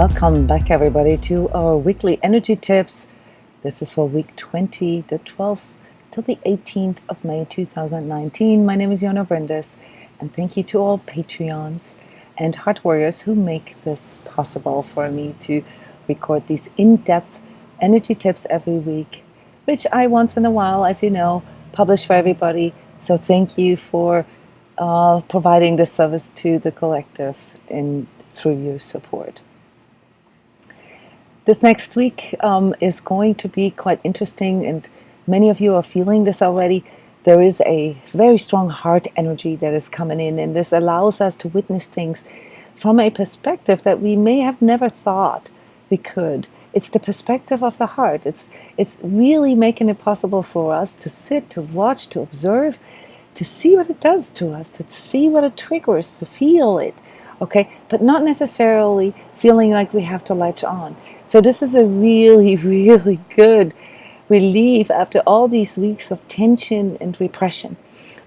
Welcome back, everybody, to our weekly energy tips. This is for week 20, the 12th till the 18th of May 2019. My name is Jona Brendes, and thank you to all Patreons and Heart Warriors who make this possible for me to record these in-depth energy tips every week, which I once in a while, as you know, publish for everybody. So thank you for providing this service to the collective through your support. This next week is going to be quite interesting, and many of you are feeling this already. There is a very strong heart energy that is coming in, and this allows us to witness things from a perspective that we may have never thought we could. It's the perspective of the heart. It's really making it possible for us to sit, to watch, to observe, to see what it does to us, to see what it triggers, to feel it. Okay, but not necessarily feeling like we have to latch on. So this is a really, really good relief after all these weeks of tension and repression.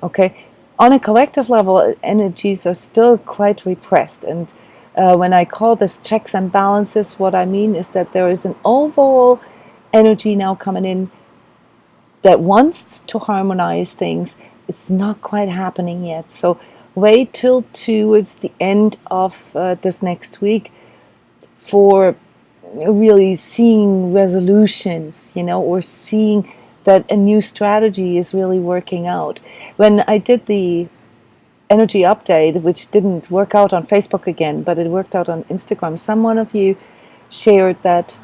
Okay, on a collective level, energies are still quite repressed. And when I call this checks and balances, what I mean is that there is an overall energy now coming in that wants to harmonize things. It's not quite happening yet. So wait till towards the end of this next week for really seeing resolutions, or seeing that a new strategy is really working out. When I did the energy update, which didn't work out on Facebook again, but it worked out on Instagram, someone of you shared that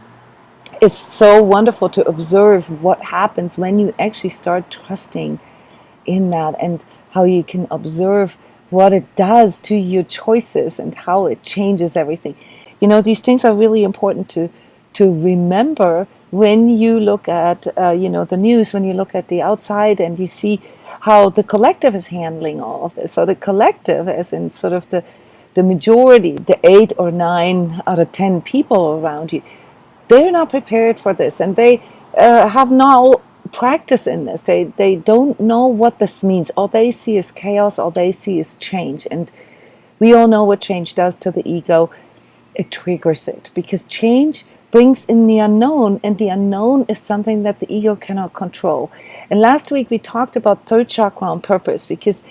it's so wonderful to observe what happens when you actually start trusting in that, and how you can observe what it does to your choices and how it changes everything. These things are really important to remember when you look at the news, when you look at the outside and you see how the collective is handling all of this. So the collective, as in sort of the majority, the 8 or 9 out of 10 people around you, they're not prepared for this, and they have no practice in this. They don't know what this means. All they see is chaos. All they see is change. And we all know what change does to the ego. It triggers it, because change brings in the unknown, and the unknown is something that the ego cannot control. And last week we talked about third chakra on purpose, because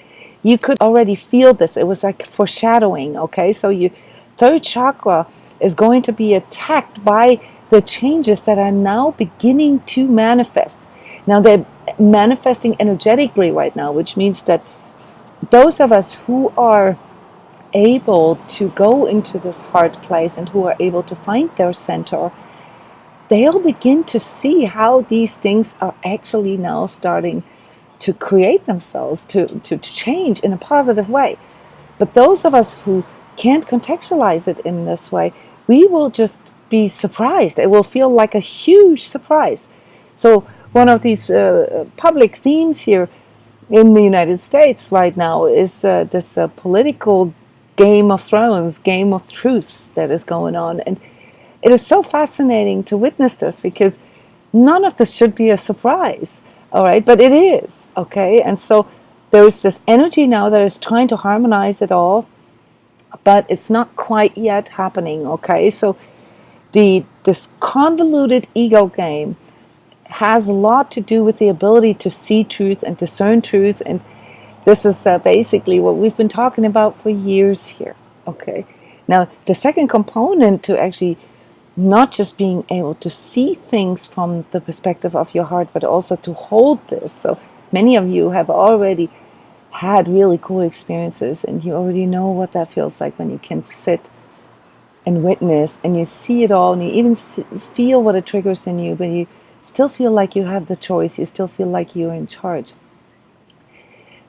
you could already feel this. It was like foreshadowing. Okay, so your third chakra is going to be attacked by the changes that are now beginning to manifest. Now they're manifesting energetically right now, which means that those of us who are able to go into this heart place and who are able to find their center, they'll begin to see how these things are actually now starting to create themselves, to change in a positive way. But those of us who can't contextualize it in this way, we will just be surprised. It will feel like a huge surprise. So one of these public themes here in the United States right now is this political Game of Thrones, Game of Truths that is going on. And it is so fascinating to witness this, because none of this should be a surprise, all right? But it is, okay? And so there's this energy now that is trying to harmonize it all, but it's not quite yet happening, okay? So this convoluted ego game has a lot to do with the ability to see truth and discern truth, and this is basically what we've been talking about for years here, okay? Now, the second component to actually not just being able to see things from the perspective of your heart, but also to hold this. So many of you have already had really cool experiences, and you already know what that feels like when you can sit and witness, and you see it all, and you even feel what it triggers in you, but you still feel like you have the choice. You still feel like you're in charge.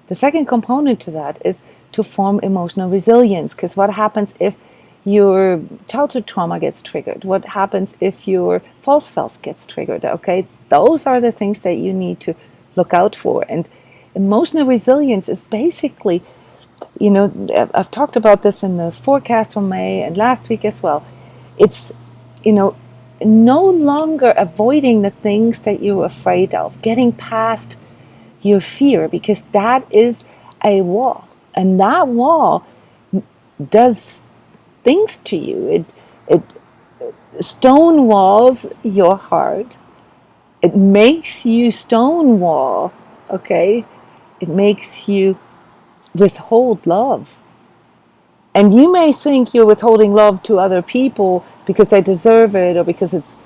The second component to that is to form emotional resilience, because what happens if your childhood trauma gets triggered? What happens if your false self gets triggered? Okay, those are the things that you need to look out for. And emotional resilience is basically, I've talked about this in the forecast from May and last week as well. It's, no longer avoiding the things that you're afraid of, getting past your fear, because that is a wall, and that wall does things to you. It stonewalls your heart. It makes you stonewall, okay? It makes you withhold love. And you may think you're withholding love to other people because they deserve it, or because it's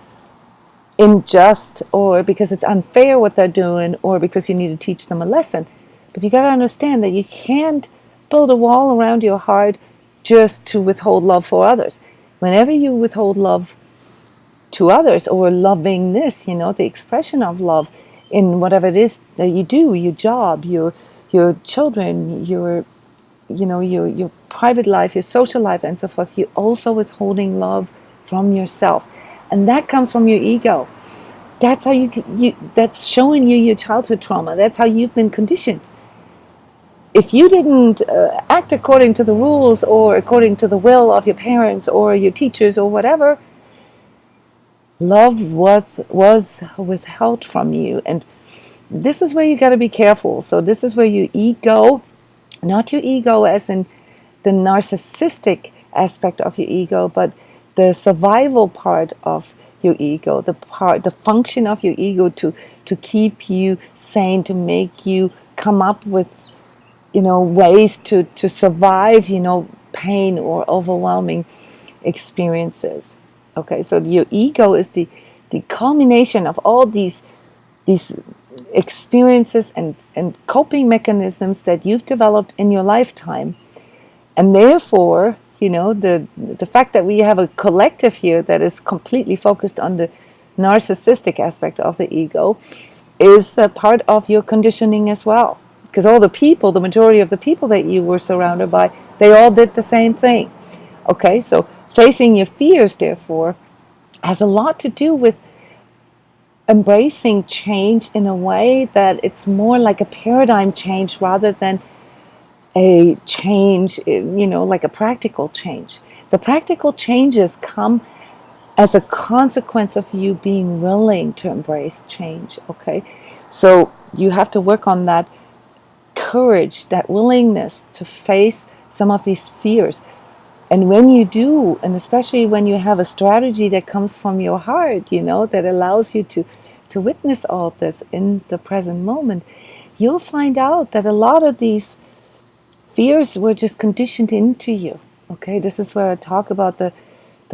unjust, or because it's unfair what they're doing, or because you need to teach them a lesson. But you got to understand that you can't build a wall around your heart just to withhold love for others. Whenever you withhold love to others, or lovingness, the expression of love in whatever it is that you do, your job, your children, your private life, your social life, and so forth, you're also withholding love from yourself. And that comes from your ego. That's how that's showing you your childhood trauma. That's how you've been conditioned. If you didn't act according to the rules, or according to the will of your parents or your teachers or whatever, love was withheld from you. And this is where you got to be careful. So this is where your ego, not your ego as in the narcissistic aspect of your ego, but the survival part of your ego, the function of your ego to keep you sane, to make you come up with ways to survive pain or overwhelming experiences. Okay, so your ego is the culmination of all these experiences and coping mechanisms that you've developed in your lifetime. And therefore, the fact that we have a collective here that is completely focused on the narcissistic aspect of the ego is a part of your conditioning as well. Because all the majority of the people that you were surrounded by, they all did the same thing. Okay, so facing your fears, therefore, has a lot to do with embracing change in a way that it's more like a paradigm change rather than a change, like a practical change. The practical changes come as a consequence of you being willing to embrace change, okay? So you have to work on that courage, that willingness to face some of these fears. And when you do, and especially when you have a strategy that comes from your heart, that allows you to witness all this in the present moment, you'll find out that a lot of these fears were just conditioned into you. Okay, this is where I talk about the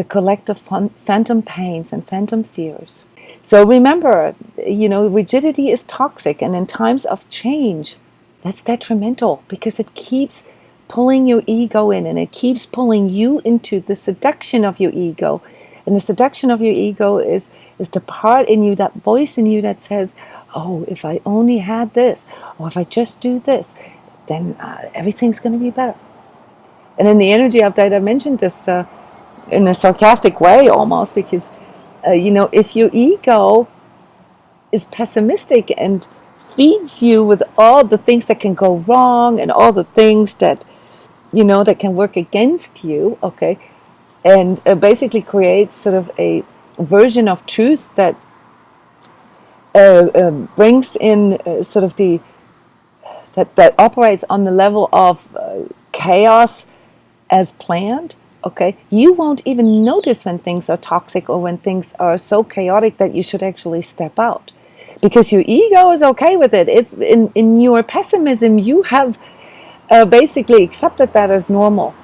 collective phantom pains and phantom fears. So remember, rigidity is toxic, and in times of change, that's detrimental because it keeps pulling your ego in, and it keeps pulling you into the seduction of your ego. And the seduction of your ego is the part in you, that voice in you that says, oh, if I only had this, or if I just do this, then everything's going to be better. And in the energy update, I mentioned this in a sarcastic way almost, because, if your ego is pessimistic and feeds you with all the things that can go wrong and all the things that, that can work against you, okay, and basically creates sort of a version of truth that brings in sort of that operates on the level of chaos as planned, okay, you won't even notice when things are toxic or when things are so chaotic that you should actually step out. Because your ego is okay with it. It's in your pessimism, you have basically accepted that as normal.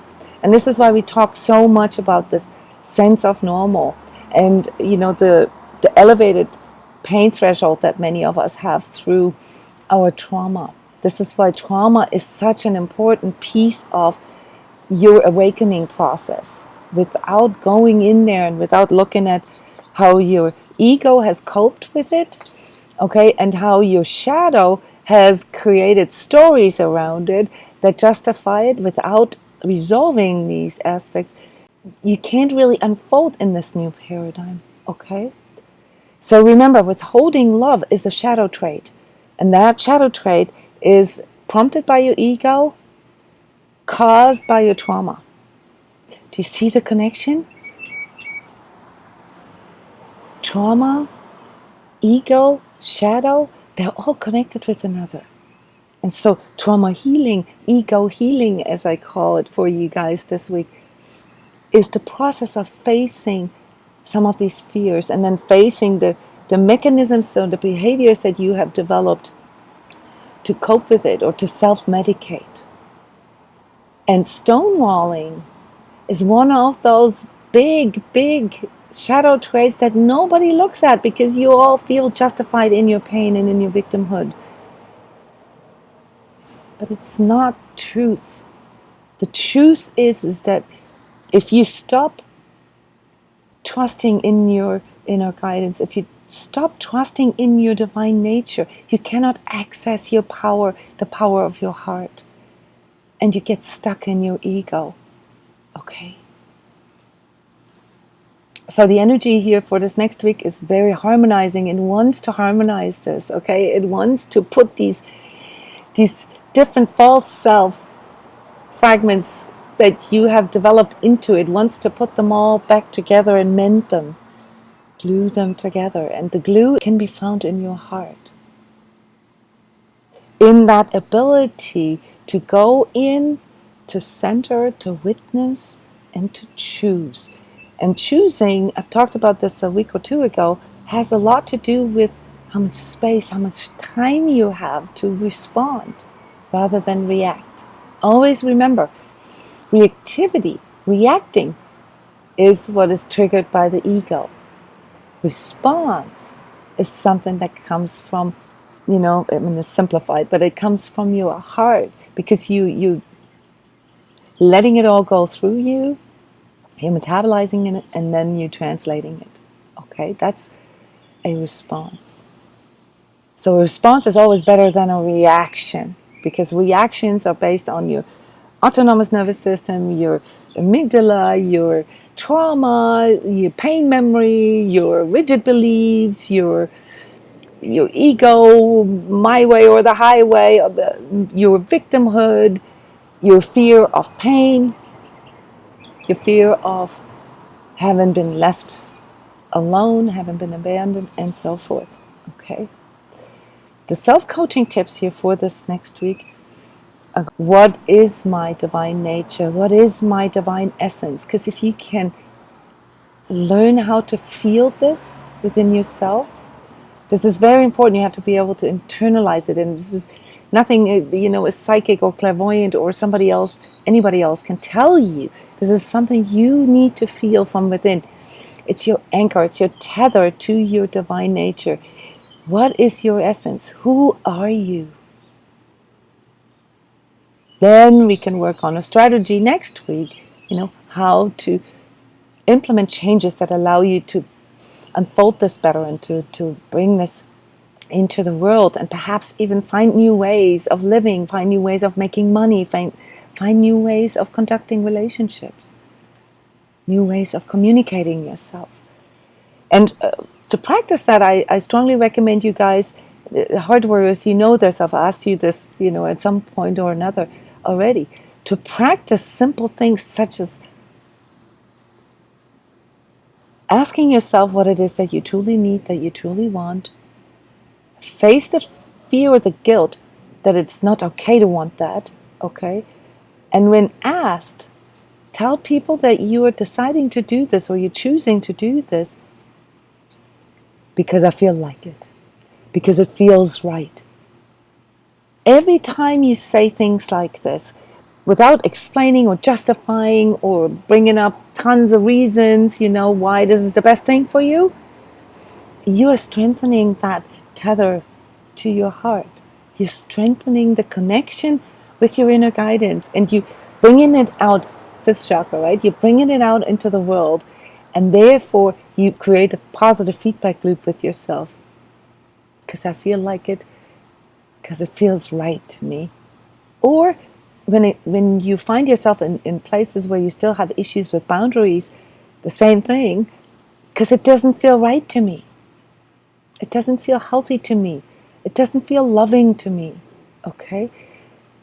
And this is why we talk so much about this sense of normal and, the elevated pain threshold that many of us have through our trauma. This is why trauma is such an important piece of your awakening process. Without going in there and without looking at how your ego has coped with it, okay, and how your shadow has created stories around it that justify it, without resolving these aspects, you can't really unfold in this new paradigm, okay? So remember, withholding love is a shadow trait. And that shadow trait is prompted by your ego, caused by your trauma. Do you see the connection? Trauma, ego, shadow, they're all connected with another. And so trauma healing, ego healing, as I call it for you guys this week, is the process of facing some of these fears, and then facing the mechanisms or the behaviors that you have developed to cope with it or to self-medicate. And stonewalling is one of those big shadow traits that nobody looks at because you all feel justified in your pain and in your victimhood. But it's not truth. The truth is that if you stop trusting in your inner guidance, if you stop trusting in your divine nature, you cannot access your power, the power of your heart. And you get stuck in your ego. Okay? So the energy here for this next week is very harmonizing. It wants to harmonize this, okay? It wants to put these different false self fragments that you have developed into it, wants to put them all back together and mend them, glue them together. And the glue can be found in your heart. In that ability to go in, to center, to witness, and to choose. And choosing, I've talked about this a week or two ago, has a lot to do with how much space, how much time you have to respond rather than react. Always remember, reactivity, reacting, is what is triggered by the ego. Response is something that comes from, it's simplified, but it comes from your heart because you letting it all go through you, you're metabolizing it, and then you're translating it. Okay, that's a response. So a response is always better than a reaction because reactions are based on your autonomous nervous system, your amygdala, your trauma, your pain memory, your rigid beliefs, your ego, my way or the highway, your victimhood, your fear of pain, your fear of having been left alone, having been abandoned, and so forth. Okay? The self-coaching tips here for this next week are, what is my divine nature? What is my divine essence? Because if you can learn how to feel this within yourself, this is very important. You have to be able to internalize it. And this is nothing, a psychic or clairvoyant or anybody else can tell you. This is something you need to feel from within. It's your anchor. It's your tether to your divine nature. What is your essence? Who are you? Then we can work on a strategy next week, how to implement changes that allow you to unfold this better and to bring this into the world, and perhaps even find new ways of living, find new ways of making money, find new ways of conducting relationships, new ways of communicating yourself. And to practice that, I strongly recommend you guys, heart warriors, you know this, I've asked you this, at some point or another already, to practice simple things such as asking yourself what it is that you truly need, that you truly want. Face the fear or the guilt that it's not okay to want that, okay? And when asked, tell people that you are deciding to do this or you're choosing to do this because I feel like it, because it feels right. Every time you say things like this, without explaining or justifying or bringing up tons of reasons, why this is the best thing for you, you are strengthening that tether to your heart. You're strengthening the connection with your inner guidance, and you bringing it out, fifth chakra, right? You're bringing it out into the world, and therefore you create a positive feedback loop with yourself. Because I feel like it, because it feels right to me. Or when you find yourself in places where you still have issues with boundaries, the same thing, because it doesn't feel right to me. It doesn't feel healthy to me. It doesn't feel loving to me. Okay?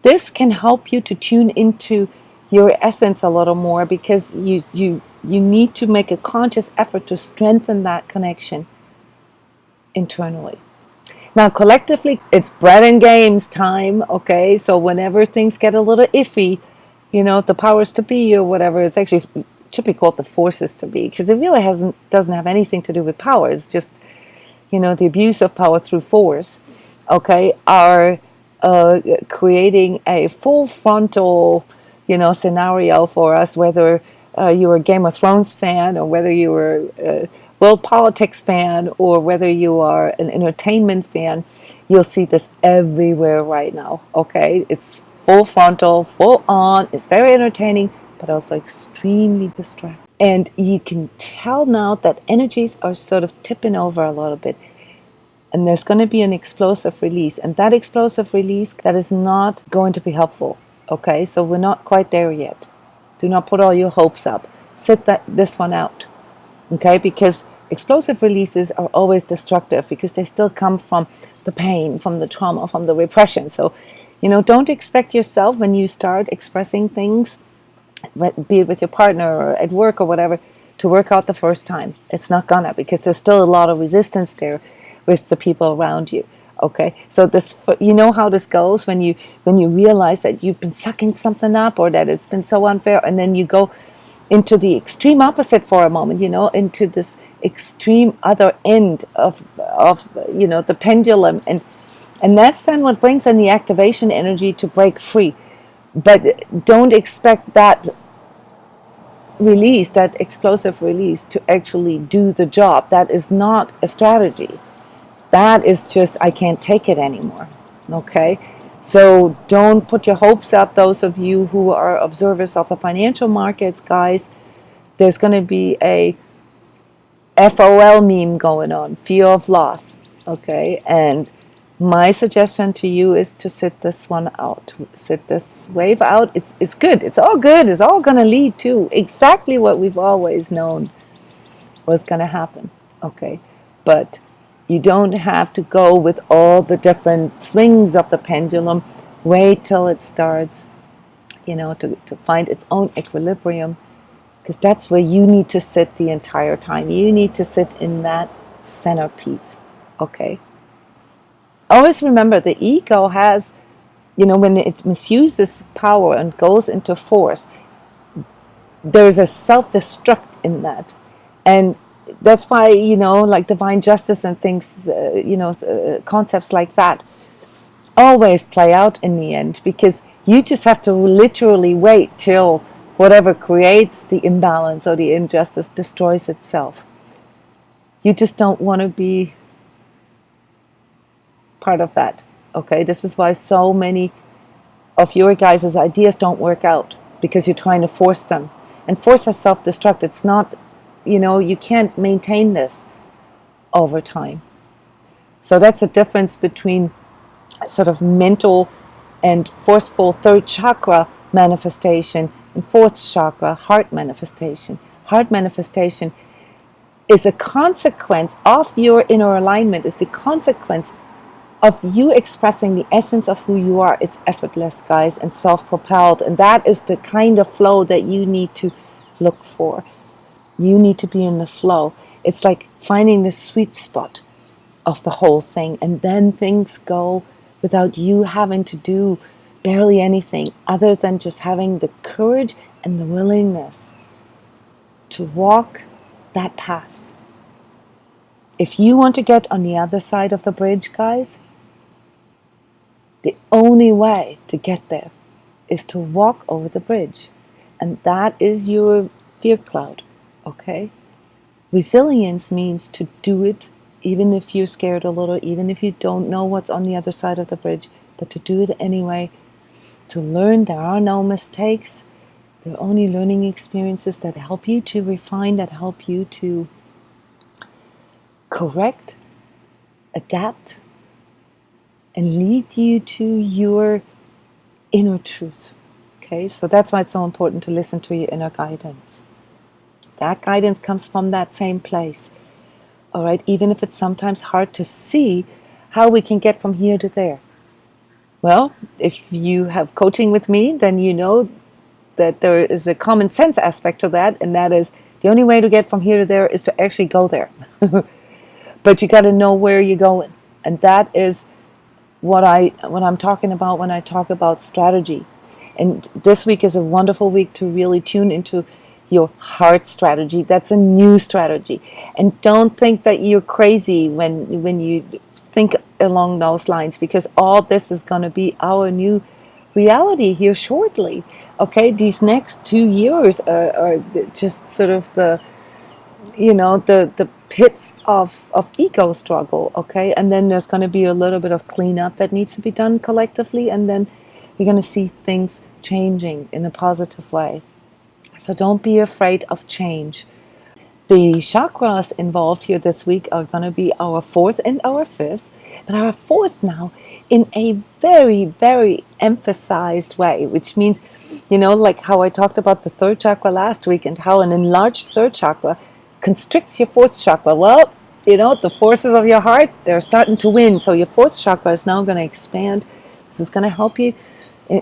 This can help you to tune into your essence a little more, because you need to make a conscious effort to strengthen that connection internally. Now, collectively, it's bread and games time, okay? So whenever things get a little iffy, the powers to be or whatever, it's actually should be called the forces to be, because it really doesn't have anything to do with power. It's just, the abuse of power through force, okay, are creating a full frontal, scenario for us, whether you're a Game of Thrones fan, or whether you were a world politics fan, or whether you are an entertainment fan. You'll see this everywhere right now, okay? It's full frontal, full on, it's very entertaining, but also extremely distracting. And you can tell now that energies are sort of tipping over a little bit. And there's going to be an explosive release. And that explosive release, that is not going to be helpful. Okay, so we're not quite there yet. Do not put all your hopes up. Sit this one out. Okay, because explosive releases are always destructive, because they still come from the pain, from the trauma, from the repression. So, don't expect yourself, when you start expressing things, be it with your partner or at work or whatever, to work out the first time. It's not gonna, because there's still a lot of resistance there with the people around you. Okay, so this, how this goes when you realize that you've been sucking something up, or that it's been so unfair, and then you go into the extreme opposite for a moment, into this extreme other end of the pendulum, and that's then what brings in the activation energy to break free. But don't expect that release, that explosive release, to actually do the job. That is not a strategy. That is just, I can't take it anymore. Okay? So don't put your hopes up, those of you who are observers of the financial markets, guys. There's going to be a FOL meme going on, fear of loss. Okay? And my suggestion to you is to sit this one out. Sit this wave out. It's good. It's all good. It's all going to lead to exactly what we've always known was going to happen. Okay? But you don't have to go with all the different swings of the pendulum. Wait till it starts, to find its own equilibrium, because that's where you need to sit the entire time. You need to sit in that centerpiece, okay? Always remember, the ego has, when it misuses power and goes into force, there's a self-destruct in that. And that's why, like divine justice and things, concepts like that always play out in the end, because you just have to literally wait till whatever creates the imbalance or the injustice destroys itself. You just don't want to be part of that. Okay, this is why so many of your guys' ideas don't work out, because you're trying to force them. And force has self-destruct. It's not, you can't maintain this over time. So that's a difference between sort of mental and forceful third chakra manifestation and fourth chakra heart manifestation. Heart manifestation is a consequence of your inner alignment, is the consequence of you expressing the essence of who you are. It's effortless, guys, and self-propelled. And that is the kind of flow that you need to look for. You need to be in the flow. It's like finding the sweet spot of the whole thing. And then things go without you having to do barely anything other than just having the courage and the willingness to walk that path. If you want to get on the other side of the bridge, guys, the only way to get there is to walk over the bridge. And that is your fear cloud, okay? Resilience means to do it even if you're scared a little, even if you don't know what's on the other side of the bridge, but to do it anyway, to learn there are no mistakes. There are only learning experiences that help you to refine, that help you to correct, adapt, and lead you to your inner truth. Okay, so that's why it's so important to listen to your inner guidance. That guidance comes from that same place. All right, even if it's sometimes hard to see how we can get from here to there. Well, if you have coaching with me, then you know that there is a common sense aspect to that, and that is the only way to get from here to there is to actually go there. But you got to know where you're going, and that is what I'm talking about when I talk about strategy. And this week is a wonderful week to really tune into your heart strategy. That's a new strategy. And don't think that you're crazy when you think along those lines, because all this is going to be our new reality here shortly. Okay, these next 2 years are just sort of the the pits of ego struggle. Okay, and then there's going to be a little bit of cleanup that needs to be done collectively, and then you're going to see things changing in a positive way. So don't be afraid of change. The chakras involved here this week are going to be our fourth and our fifth, but our fourth now in a very, very emphasized way, which means, like how I talked about the third chakra last week and how an enlarged third chakra constricts your fourth chakra. Well, the forces of your heart, they're starting to win. So your fourth chakra is now going to expand. This is going to help you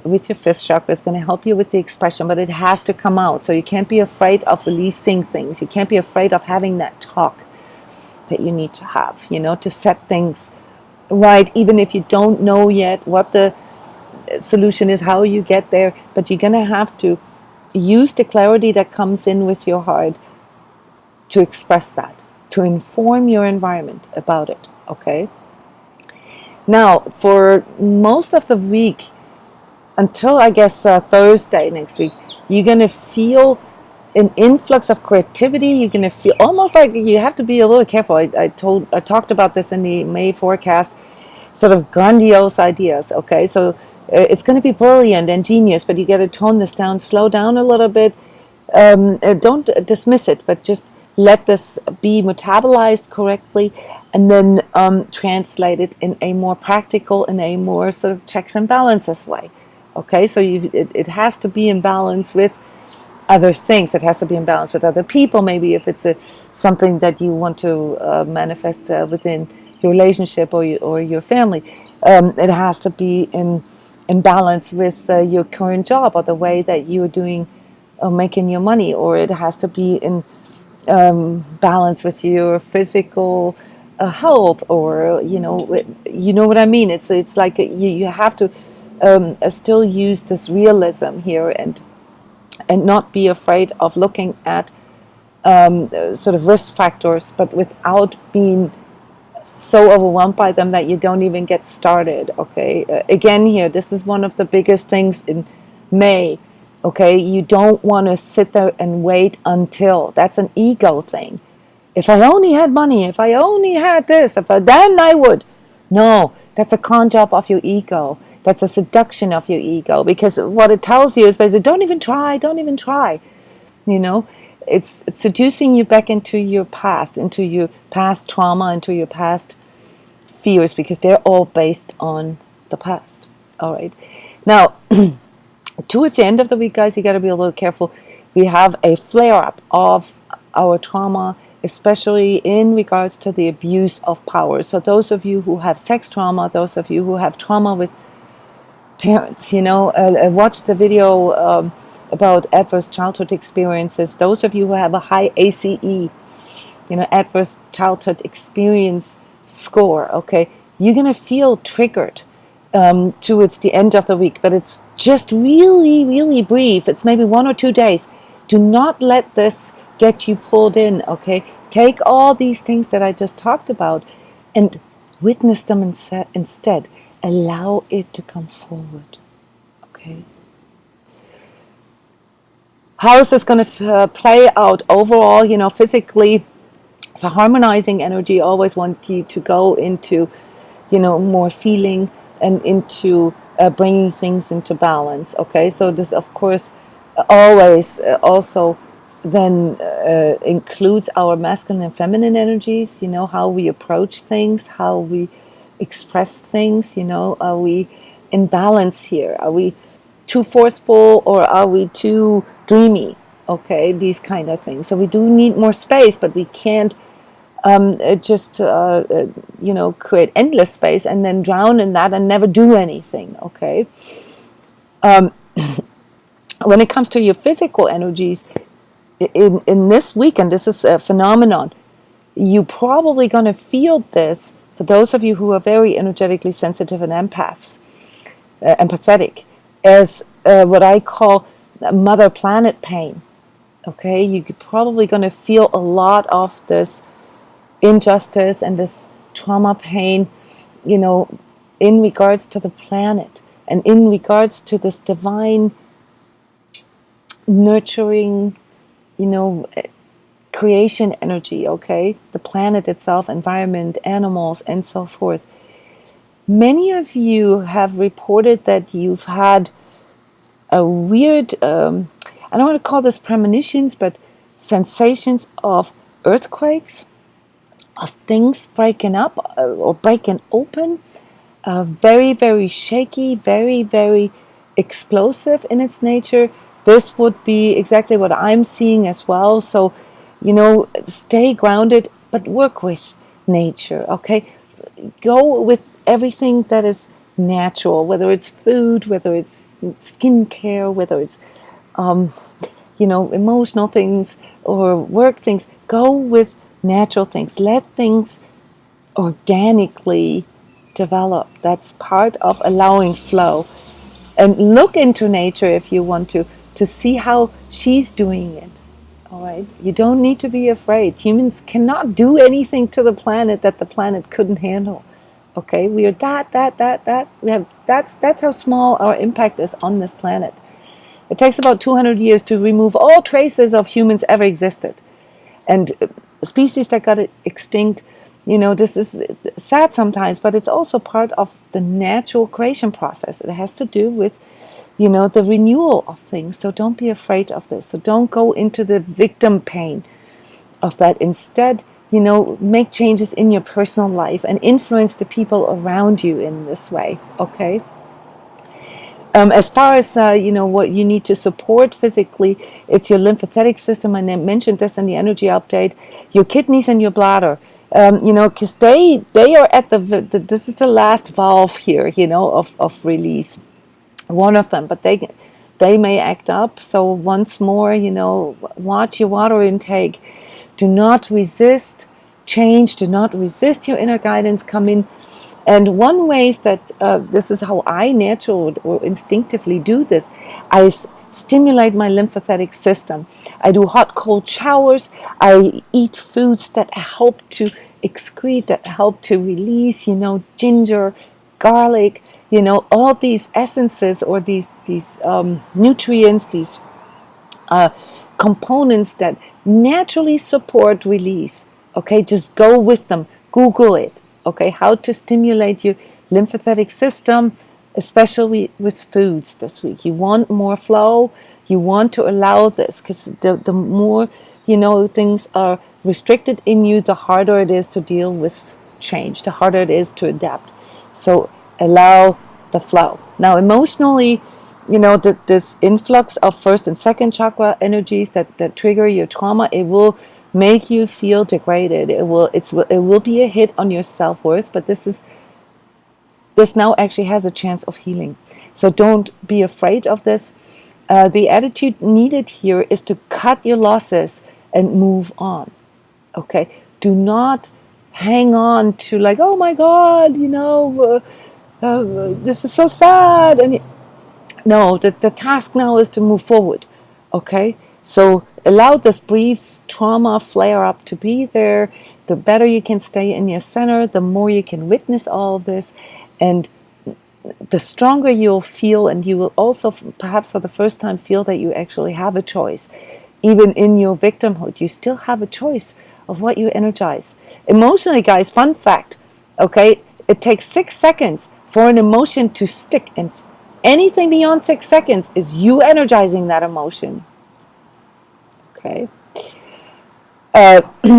with your fifth chakra. Is going to help you with the expression, but it has to come out. So you can't be afraid of releasing things. You can't be afraid of having that talk that you need to have, to set things right, even if you don't know yet what the solution is, how you get there. But you're going to have to use the clarity that comes in with your heart to express that, to inform your environment about it. Okay? Now, for most of the week, until I guess Thursday next week, you're going to feel an influx of creativity. You're going to feel almost like you have to be a little careful. I talked about this in the May forecast, sort of grandiose ideas. Okay, so it's going to be brilliant and genius, but you got to tone this down, slow down a little bit. Don't dismiss it, but just let this be metabolized correctly, and then translate it in a more practical, in a more sort of checks and balances way. Okay, so it has to be in balance with other things. It has to be in balance with other people. Maybe if it's something that you want to manifest within your relationship or your family, it has to be in balance with your current job or the way that you are doing making your money, or it has to be in balance with your physical health, or you know what I mean. It's like you have to still use this realism here, and not be afraid of looking at sort of risk factors, but without being so overwhelmed by them that you don't even get started. Okay, again here, this is one of the biggest things in May. Okay, you don't want to sit there and wait until. That's an ego thing. If I only had money, if I only had this, then I would. No, that's a con job of your ego. That's a seduction of your ego, because what it tells you is basically, don't even try. It's seducing you back into your past trauma, into your past fears, because they're all based on the past. All right. Now, towards the end of the week, guys, you got to be a little careful. We have a flare-up of our trauma, especially in regards to the abuse of power. So those of you who have sex trauma, those of you who have trauma with parents, watch the video about adverse childhood experiences. Those of you who have a high ACE, adverse childhood experience score, okay, you're going to feel triggered towards the end of the week, but it's just really, really brief. It's maybe 1 or 2 days. Do not let this get you pulled in, okay? Take all these things that I just talked about and witness them instead. Allow it to come forward, okay? How is this going to play out overall, physically? So harmonizing energy always wants you to go into, more feeling and into bringing things into balance, okay? So this, of course, always also then includes our masculine and feminine energies, how we approach things, how we express things, are we in balance here? Are we too forceful, or are we too dreamy? Okay, these kind of things. So we do need more space, but we can't just create endless space and then drown in that and never do anything. Okay. When it comes to your physical energies, in this weekend, this is a phenomenon. You're probably going to feel this. For those of you who are very energetically sensitive and empathetic, as what I call mother planet pain. Okay, you're probably going to feel a lot of this injustice and this trauma, pain, you know, in regards to the planet and in regards to this divine nurturing, you know, creation energy, okay? The planet itself, environment, animals, and so forth. Many of you have reported that you've had a weird, I don't want to call this premonitions, but sensations of earthquakes, of things breaking up or breaking open, very, very shaky, very, very explosive in its nature. This would be exactly what I'm seeing as well. So, you know, stay grounded, but work with nature, okay? Go with everything that is natural, whether it's food, whether it's skincare, whether it's, you know, emotional things or work things. Go with natural things. Let things organically develop. That's part of allowing flow. And look into nature if you want to see how she's doing it. All right. You don't need to be afraid. Humans cannot do anything to the planet that the planet couldn't handle. Okay. We are that. We have that's how small our impact is on this planet. It takes about 200 years to remove all traces of humans ever existed. And species that got extinct, you know, this is sad sometimes, but it's also part of the natural creation process. It has to do with, you know, the renewal of things. So don't be afraid of this. So don't go into the victim pain of that. Instead, you know, make changes in your personal life and influence the people around you in this way, okay? As far as, you know, what you need to support physically, it's your lymphatic system. I mentioned this in the energy update, your kidneys and your bladder. You know, because they are at this is the last valve here, you know, of release. One of them, but they may act up. So once more, you know, watch your water intake. Do not resist change. Do not resist your inner guidance. Come in. And one way is that this is how I naturally or instinctively do this. I stimulate my lymphatic system. I do hot, cold showers. I eat foods that help to excrete, that help to release, you know, ginger, garlic, you know, all these essences or these nutrients, these components that naturally support release. Okay, just go with them. Google it. Okay, how to stimulate your lymphatic system, especially with foods this week. You want more flow. You want to allow this because the more, you know, things are restricted in you, the harder it is to deal with change, the harder it is to adapt. So allow the flow. Now, emotionally, you know, this influx of first and second chakra energies that trigger your trauma, it will make you feel degraded. It will be a hit on your self-worth, but this now actually has a chance of healing. So don't be afraid of this. The attitude needed here is to cut your losses and move on. Okay, do not hang on to like, oh my God, you know, this is so sad. And no, the task now is to move forward. Okay, so allow this brief trauma flare up to be there. The better you can stay in your center, the more you can witness all of this, and the stronger you'll feel, and you will also perhaps for the first time feel that you actually have a choice. Even in your victimhood, you still have a choice of what you energize. Emotionally, guys, fun fact, okay, it takes 6 seconds for an emotion to stick, and anything beyond 6 seconds is you energizing that emotion. Okay.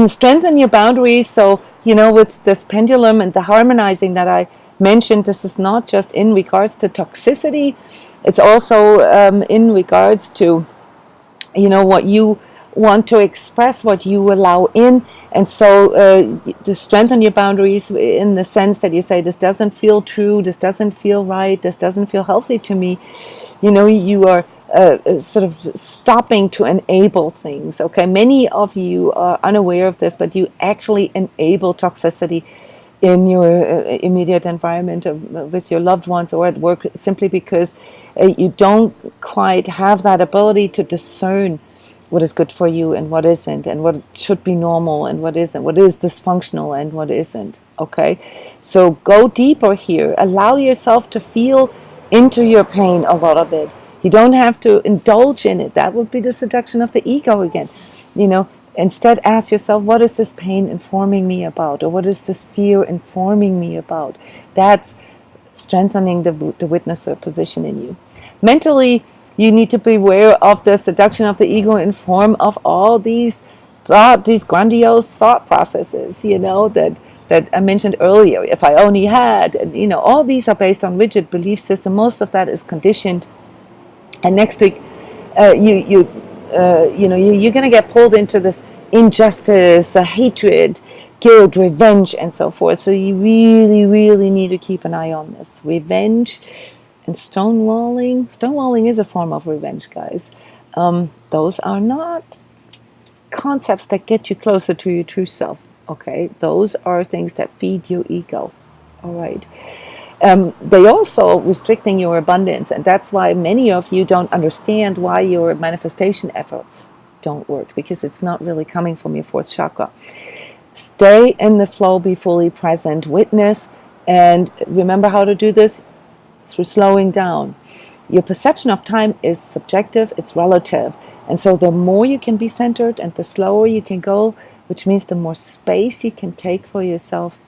Strengthen your boundaries. So, you know, with this pendulum and the harmonizing that I mentioned, this is not just in regards to toxicity, it's also in regards to, you know, what you want to express, what you allow in. And so to strengthen your boundaries in the sense that you say, this doesn't feel true, this doesn't feel right, this doesn't feel healthy to me. You know, you are sort of stopping to enable things. Okay, many of you are unaware of this, but you actually enable toxicity in your immediate environment, with your loved ones or at work, simply because you don't quite have that ability to discern what is good for you and what isn't, and what should be normal and what isn't, what is dysfunctional and what isn't. Okay, so go deeper here. Allow yourself to feel into your pain a little bit. You don't have to indulge in it. That would be the seduction of the ego again. Instead, ask yourself, what is this pain informing me about, or what is this fear informing me about? That's strengthening the witnesser position in you. Mentally, you need to be aware of the seduction of the ego in form of all these grandiose thought processes, that I mentioned earlier. If I only had, and all these are based on rigid belief system. Most of that is conditioned. And next week, you're going to get pulled into this injustice, hatred, guilt, revenge, and so forth. So you really, really need to keep an eye on this. Revenge and stonewalling. Stonewalling is a form of revenge, guys. Those are not concepts that get you closer to your true self. Okay, those are things that feed your ego. All right. They also restricting your abundance, and that's why many of you don't understand why your manifestation efforts don't work, because it's not really coming from your fourth chakra. Stay in the flow, be fully present, witness, and remember how to do this through slowing down. Your perception of time is subjective, it's relative, and so the more you can be centered and the slower you can go, which means the more space you can take for yourself,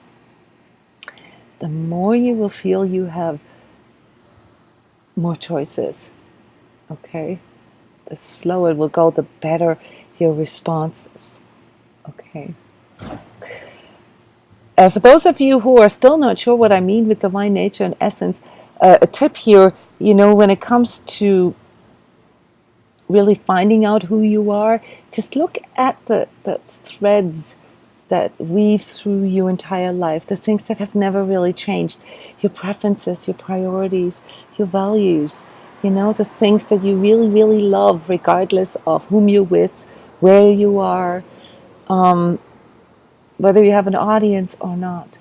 the more you will feel you have more choices. Okay? The slower it will go, the better your responses. Okay? For those of you who are still not sure what I mean with divine nature and essence, a tip here, when it comes to really finding out who you are, just look at the threads that weave through your entire life, the things that have never really changed, your preferences, your priorities, your values, the things that you really, really love, regardless of whom you're with, where you are, whether you have an audience or not.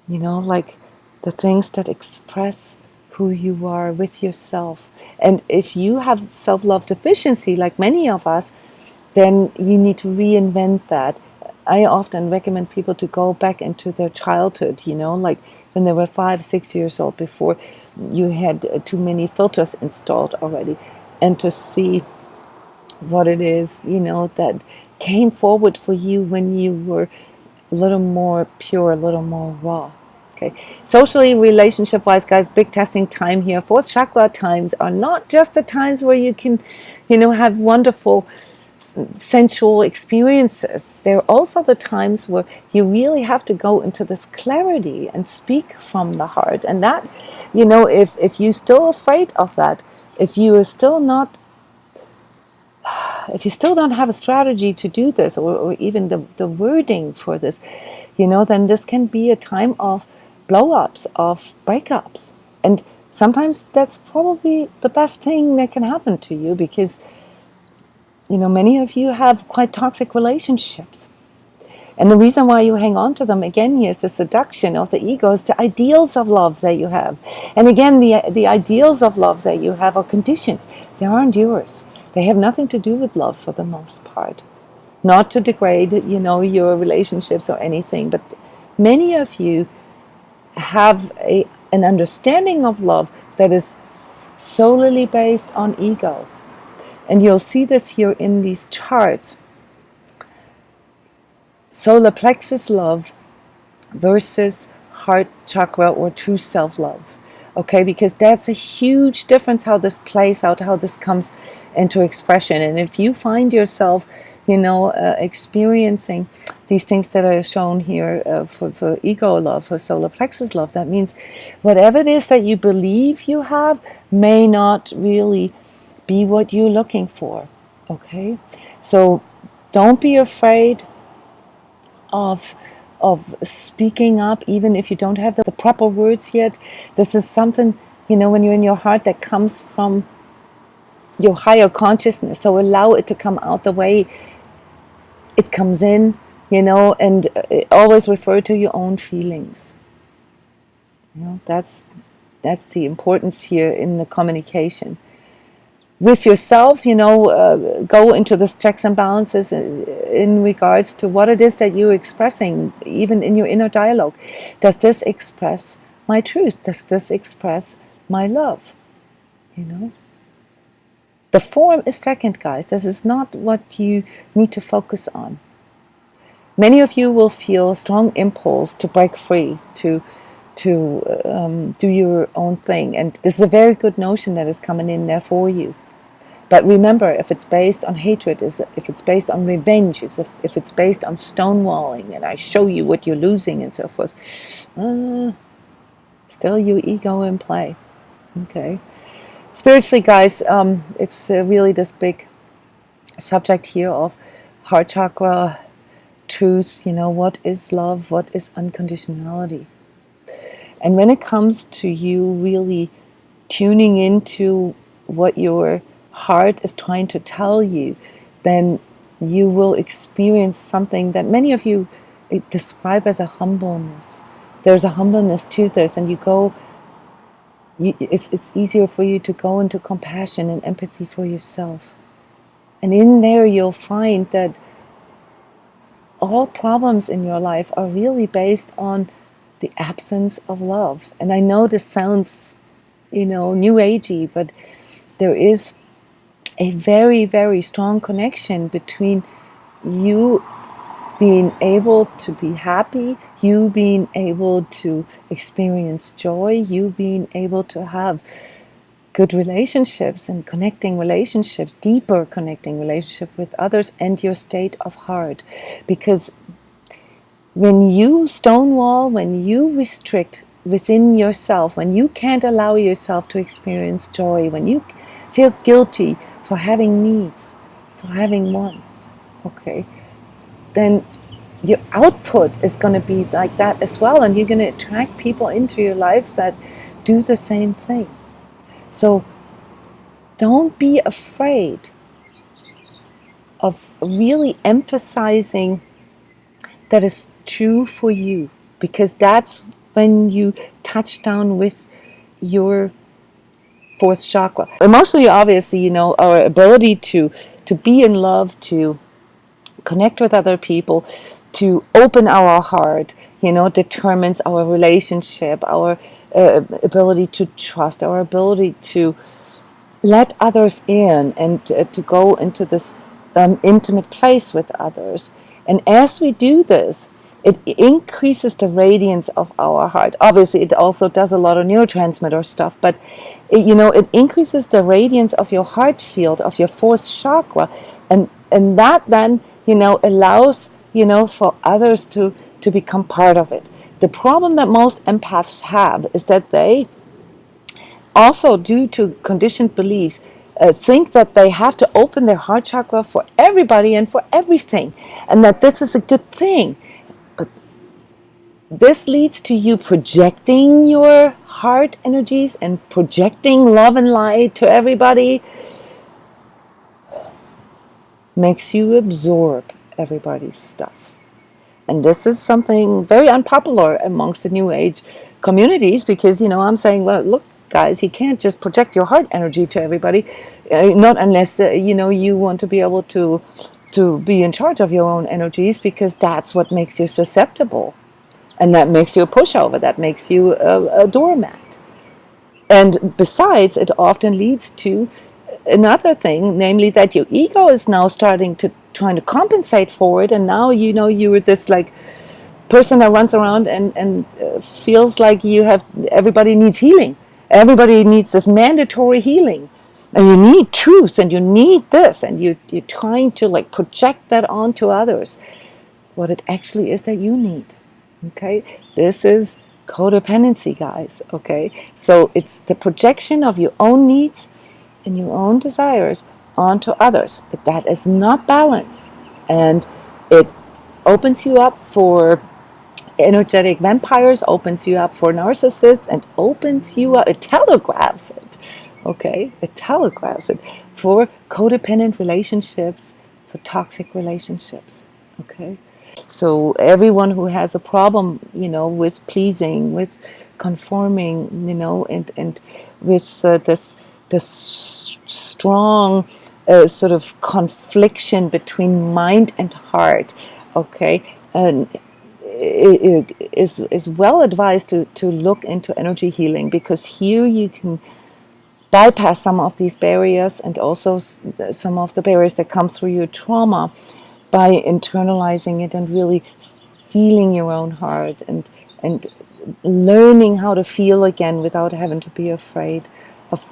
Like the things that express who you are with yourself. And if you have self-love deficiency, like many of us, then you need to reinvent that. I often recommend people to go back into their childhood, like when they were 5, 6 years old, before you had too many filters installed already, and to see what it is, that came forward for you when you were a little more pure, a little more raw. Okay. Socially, relationship-wise, guys, big testing time here. Fourth chakra times are not just the times where you can, have wonderful sensual experiences. They're also the times where you really have to go into this clarity and speak from the heart. And that, if you're still afraid of that, if you still don't have a strategy to do this, or even the wording for this, then this can be a time of blow-ups, of breakups. And sometimes that's probably the best thing that can happen to you, because many of you have quite toxic relationships. And the reason why you hang on to them, again, here is the seduction of the ego, is the ideals of love that you have. And again, the ideals of love that you have are conditioned. They aren't yours. They have nothing to do with love for the most part. Not to degrade, your relationships or anything, but many of you have an understanding of love that is solely based on ego. And you'll see this here in these charts. Solar plexus love versus heart chakra or true self-love. Okay, because that's a huge difference how this plays out, how this comes into expression. And if you find yourself, experiencing these things that are shown here for ego love, for solar plexus love, that means whatever it is that you believe you have may not really be what you're looking for. Okay, so don't be afraid of speaking up, even if you don't have the proper words yet. This is something, when you're in your heart, that comes from your higher consciousness. So allow it to come out the way it comes in, and always refer to your own feelings. That's the importance here in the communication. with yourself, go into this checks and balances in regards to what it is that you're expressing, even in your inner dialogue. Does this express my truth? Does this express my love? The form is second, guys. This is not what you need to focus on. Many of you will feel a strong impulse to break free, to do your own thing, and this is a very good notion that is coming in there for you. But remember, if it's based on hatred, if it's based on revenge, if it's based on stonewalling, and I show you what you're losing and so forth, still your ego in play. Okay. Spiritually, guys, it's really this big subject here of heart chakra truth. What is love? What is unconditionality? And when it comes to you really tuning into what your heart is trying to tell you, then you will experience something that many of you describe as a humbleness. There's a humbleness to this, and it's easier for you to go into compassion and empathy for yourself. And in there you'll find that all problems in your life are really based on the absence of love. And I know this sounds, new agey, but there is a very, very strong connection between you being able to be happy, you being able to experience joy, you being able to have good relationships and connecting relationships, deeper connecting relationships with others, and your state of heart. Because when you stonewall, when you restrict within yourself, when you can't allow yourself to experience joy, when you feel guilty for having needs, for having wants, okay, then your output is going to be like that as well, and you're going to attract people into your lives that do the same thing. So don't be afraid of really emphasizing that is true for you, because that's when you touch down with your fourth chakra. Emotionally, obviously, our ability to be in love, to connect with other people, to open our heart, determines our relationship, our ability to trust, our ability to let others in, and to go into this intimate place with others. And as we do this, it increases the radiance of our heart. Obviously, it also does a lot of neurotransmitter stuff, but it increases the radiance of your heart field, of your fourth chakra, and that then allows for others to become part of it. The problem that most empaths have is that they also, due to conditioned beliefs, think that they have to open their heart chakra for everybody and for everything, and that this is a good thing. But this leads to you projecting your heart energies and projecting love and light to everybody. Makes you absorb everybody's stuff. And this is something very unpopular amongst the New Age communities, because, I'm saying, well, look, guys, you can't just project your heart energy to everybody, not unless, you want to be able to be in charge of your own energies, because that's what makes you susceptible. And that makes you a pushover, that makes you a doormat. And besides, it often leads to another thing, namely that your ego is now trying to compensate for it, and now you're this person that runs around and feels like everybody needs healing. Everybody needs this mandatory healing, and you need truth, and you need this, and you're trying to project that onto others. What it actually is that you need. Okay, this is codependency, guys. Okay, so it's the projection of your own needs and your own desires onto others. But that is not balance, and it opens you up for energetic vampires, opens you up for narcissists, and opens you up, it telegraphs it, okay? It telegraphs it for codependent relationships, for toxic relationships, okay? So everyone who has a problem, with pleasing, with conforming, and with this strong sort of confliction between mind and heart. Okay, and it is well advised to look into energy healing, because here you can bypass some of these barriers, and also some of the barriers that come through your trauma, by internalizing it and really feeling your own heart, and learning how to feel again without having to be afraid of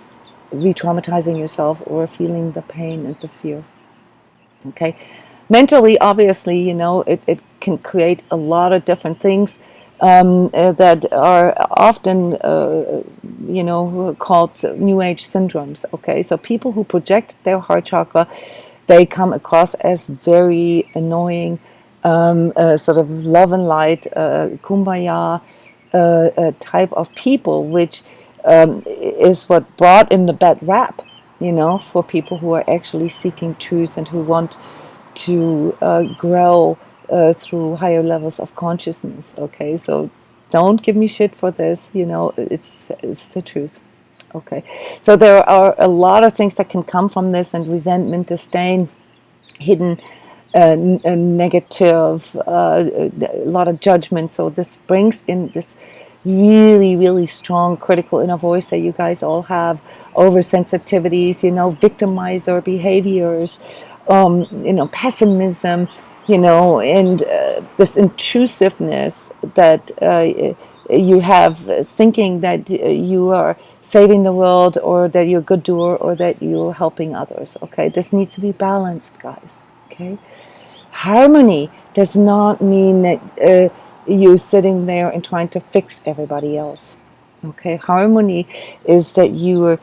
re-traumatizing yourself or feeling the pain and the fear. Okay, mentally, obviously, it can create a lot of different things that are often called New Age syndromes. Okay, so people who project their heart chakra, they come across as very annoying, sort of love and light, kumbaya type of people, which is what brought in the bad rap, for people who are actually seeking truth and who want to grow through higher levels of consciousness. Okay, so don't give me shit for this. It's the truth. Okay, so there are a lot of things that can come from this, and resentment, disdain, hidden negative, a lot of judgment. So this brings in this really, really strong critical inner voice that you guys all have, oversensitivities, victimizer behaviors, pessimism, and this intrusiveness that you have, thinking that you are saving the world, or that you're a good doer, or that you're helping others. Okay, this needs to be balanced, guys. Okay, harmony does not mean that you sitting there and trying to fix everybody else. Okay, harmony is that you are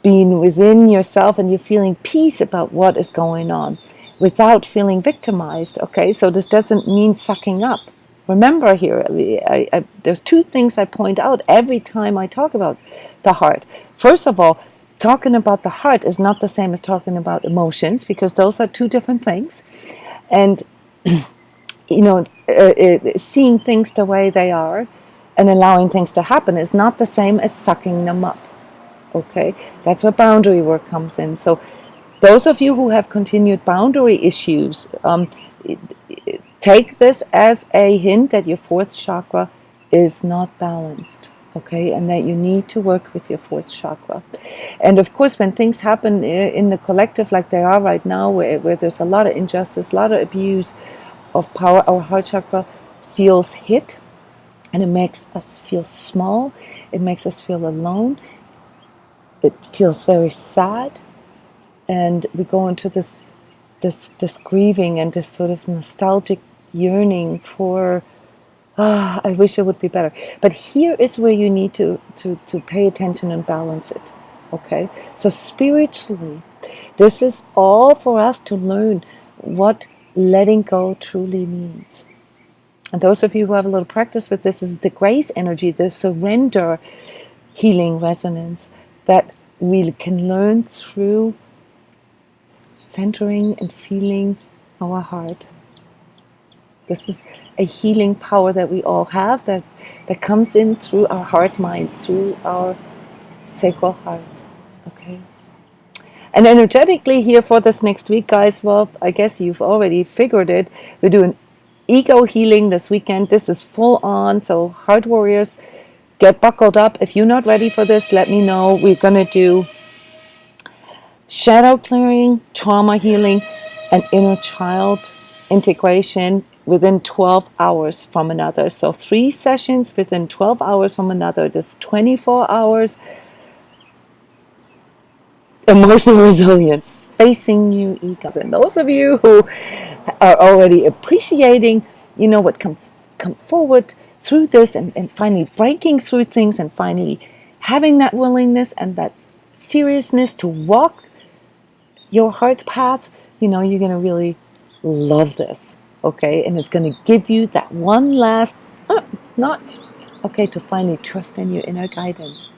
being within yourself and you're feeling peace about what is going on without feeling victimized. Okay, so this doesn't mean sucking up. Remember here, there's two things I point out every time I talk about the heart. First of all, talking about the heart is not the same as talking about emotions, because those are two different things. And seeing things the way they are and allowing things to happen is not the same as sucking them up. Okay, that's where boundary work comes in. So those of you who have continued boundary issues, take this as a hint that your fourth chakra is not balanced. Okay, and that you need to work with your fourth chakra. And of course, when things happen in the collective like they are right now, where there's a lot of injustice, a lot of abuse of power, our heart chakra feels hit, and it makes us feel small, it makes us feel alone, it feels very sad, and we go into this grieving and this sort of nostalgic yearning for, I wish it would be better. But here is where you need to pay attention and balance it. Okay, so spiritually, this is all for us to learn what letting go truly means. And those of you who have a little practice with this is the grace energy, the surrender healing resonance that we can learn through centering and feeling our heart. This is a healing power that we all have, that comes in through our heart mind, through our sacral heart. Okay. And energetically here for this next week, guys, well, I guess you've already figured it. We're doing ego healing this weekend. This is full on. So heart warriors, get buckled up. If you're not ready for this, let me know. We're going to do shadow clearing, trauma healing, and inner child integration within 12 hours from another. So 3 sessions within 12 hours from another. This 24 hours emotional resilience, facing new egos. And those of you who are already appreciating, what come forward through this, and finally breaking through things, and finally having that willingness and that seriousness to walk your heart path, you're going to really love this. Okay, and it's going to give you that one last notch, okay, to finally trust in your inner guidance.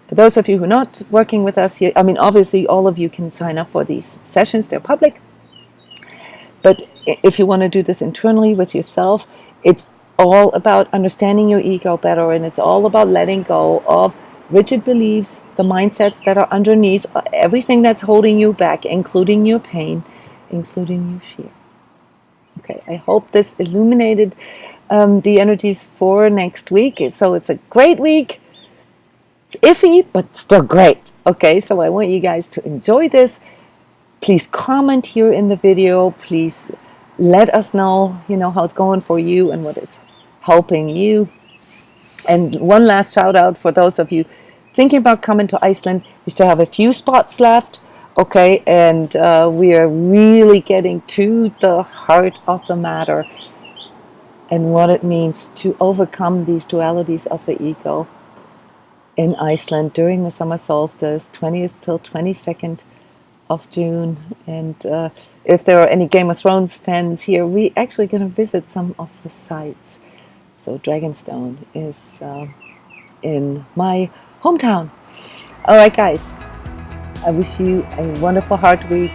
For those of you who are not working with us here, obviously all of you can sign up for these sessions. They're public. But if you want to do this internally with yourself, it's all about understanding your ego better, and it's all about letting go of rigid beliefs, the mindsets that are underneath, everything that's holding you back, including your pain, including your fear. Okay, I hope this illuminated the energies for next week. So it's a great week. It's iffy, but still great. Okay, so I want you guys to enjoy this. Please comment here in the video. Please let us know, how it's going for you and what is helping you. And one last shout out for those of you thinking about coming to Iceland. We still have a few spots left. Okay, and we are really getting to the heart of the matter and what it means to overcome these dualities of the ego in Iceland during the summer solstice, 20th till 22nd of June. And if there are any Game of Thrones fans here, we're actually going to visit some of the sites. So Dragonstone is in my hometown. All right, guys. I wish you a wonderful heart week.